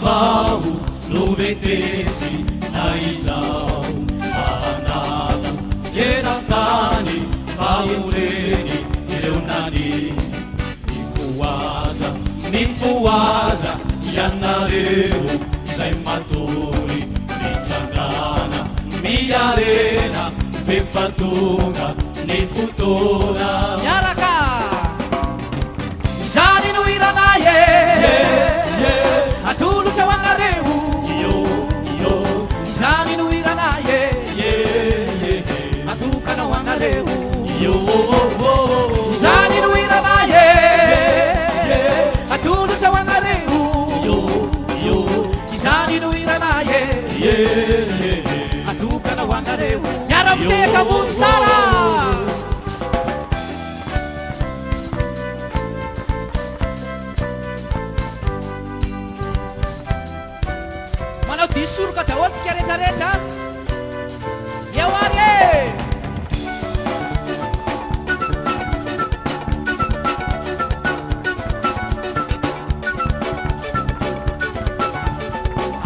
vaovao no vetresy na izao mahanala eran-tany faoreny ireo nany mifoaza ianareo zay matory mitsangana miarena fefatonga ny fotoana miaraka zany no iranaye atolotra ho anareo zany no iranaye atokana ho anareo zany no iranaye atolotra ho anareo zany no iranaye atokana ho anareo miara-miteka mony tsara manao disoroka daholo tsika rehetrarehetra eo ary e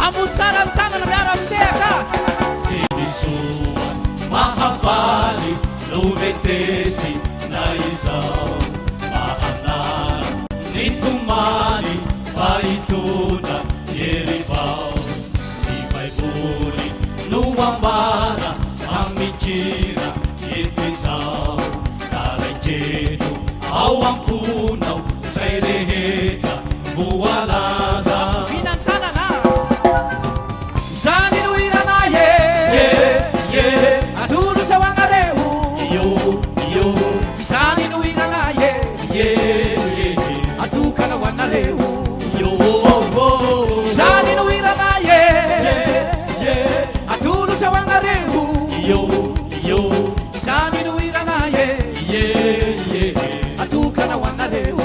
ambony tsara ny tanana miara-miteka tenisoa mahavaly no vetresy na izao mahanala ny tomany fahitona erivao ny baiboly no ambara amikira eto izao karaikeno ao amponao zay rehetra voalaza finan-tanana zany no iranaye atolotra ho anareo zany no iranaye atokana ho anareo zany no iranaye atolotra ho anareo zany no iranaye atokana ho anareo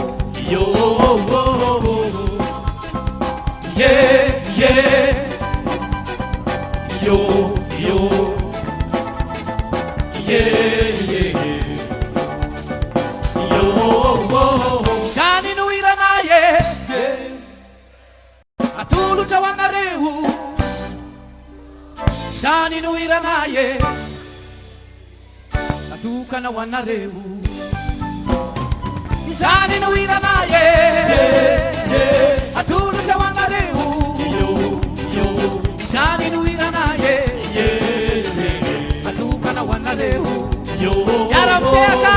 zany no iranaye atolotra ho anareo zany no iranaye atokana ho anareo zany no iranaye atolotra ho anareo zany no iranaye atokana ho anareo miara-miteka